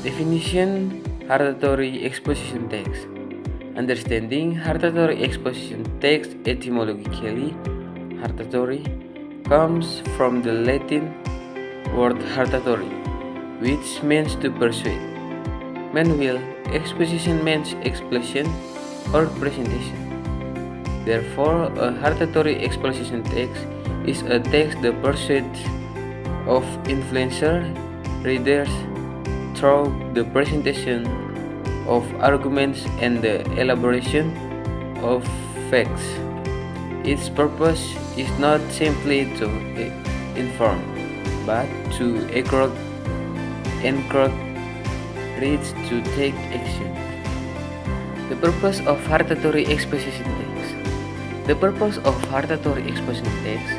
Definition: Hartatory exposition text. Understanding hartatory exposition text etymologically, hartatory comes from the Latin word hartatory, which means to persuade. Meanwhile, exposition means explanation or presentation. Therefore, a hartatory exposition text is a text that persuades of influencer readers through the presentation of arguments and the elaboration of facts. Its purpose is not simply to inform, but to encourage readers to take action. The purpose of hartatory exposition text. The purpose of hartatory exposition text.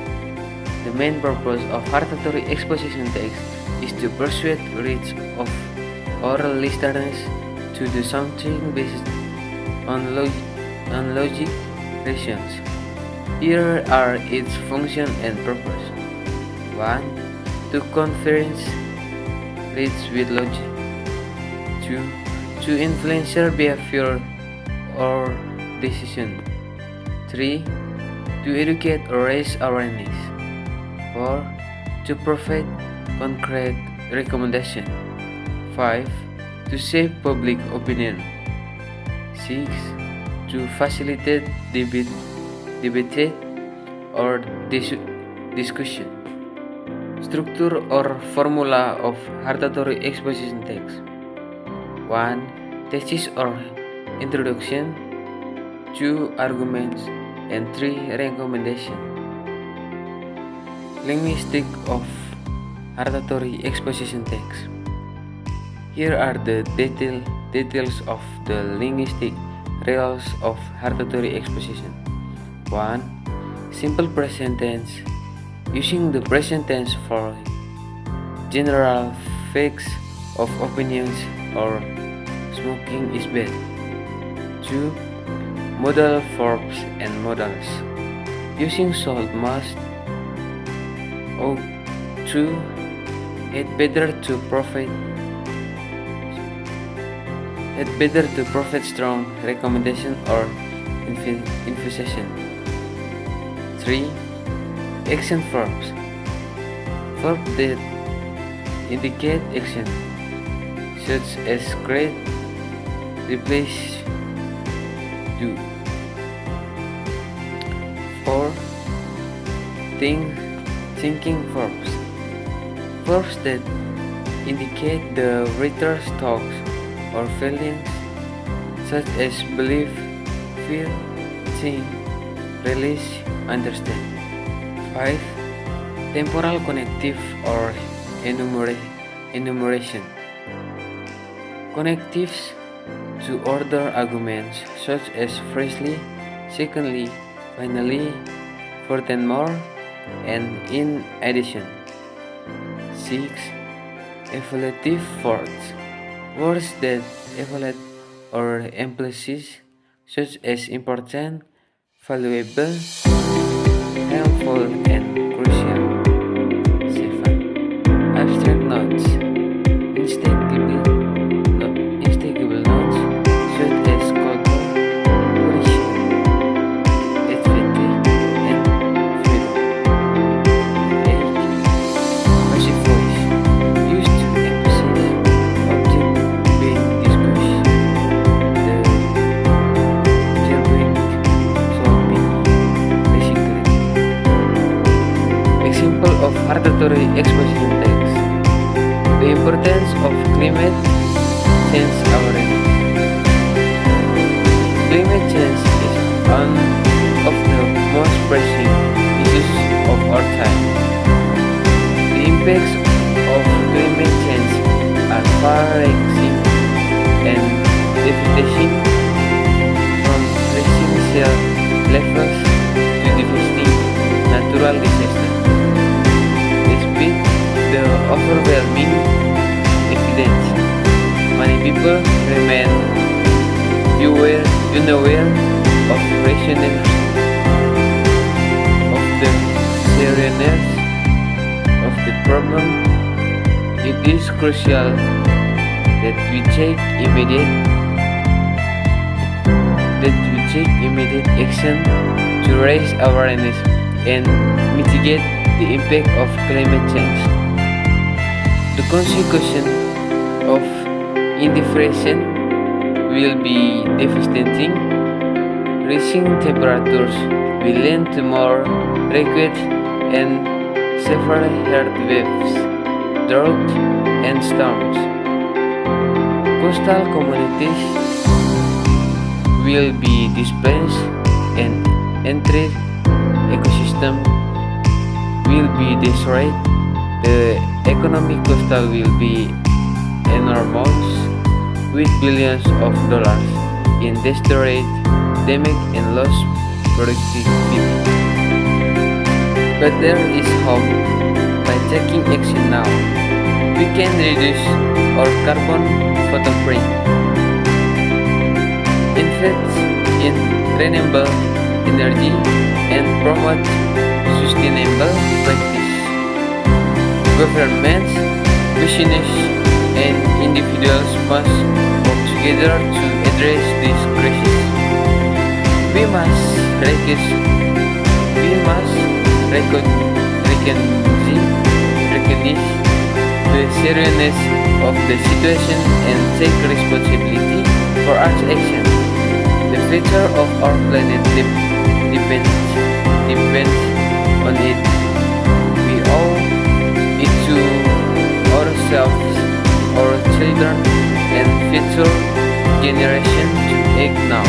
The main purpose of hartatory exposition text is to persuade readers of oral listeners to do something based on logic reasons. Here are its function and purpose. 1. To convince readers with logic. 2. To influence behavior or decision. 3. To educate or raise awareness. 4. To provide concrete recommendation. 5. To shape public opinion. 6. To facilitate debate or discussion. Structure or formula of hartatory exposition text. 1. Thesis or introduction. 2. Arguments. And 3. Recommendation. Linguistic of hartatory exposition text. Here are the details of the linguistic rules of hartatory exposition. 1. Simple present tense. Using the present tense for general facts of opinions or smoking is bad. 2. Modal verbs and modals. Using should, must, ought to, had better to provide strong recommendation or invitation. 3. Action verbs. Verbs that indicate action, such as create, replace, do. 4. Thinking verbs. Verbs that indicate the reader's thoughts or feelings, such as believe, feel, think, release, understand. 5. Temporal connective or enumeration. Connectives to order arguments, such as firstly, secondly, finally, furthermore, and in addition. 6. Evaluative words. Words that evaluate or emphasize, such as important, valuable, helpful, and crucial. 7. Abstract notes. Instinctable notes, such as culture, position, advantage, and freedom. 8. Passive voice. Used to emphasize object being discussed. The jailbreak solving basically. Example of hartatory exposition text. The importance of climate change awareness. Climate change is one of the most pressing issues of our time. The impacts of climate change are far-reaching and devastating, from rising sea levels to devastating natural disasters. Despite the overwhelming evidence, many people remain unaware of seriousness of the problem. It is crucial that we take immediate action to raise awareness and mitigate the impact of climate change. The consequence of indifference will be devastating. Rising temperatures will lead to more rapid and severe heat waves, drought, and storms. Coastal communities will be displaced and entire ecosystem will be destroyed. The economic coastal will be enormous, with billions of dollars in destroyed, damage, and lost productivity. But there is hope. By taking action now, we can reduce our carbon footprint, invest in renewable energy, and promote sustainable practice. Governments, business, and individuals must work together to address this crisis. We must recognize the seriousness of the situation and take responsibility for our action. The future of our planet depends on it. We owe it to ourselves, our children, and future generations to act now.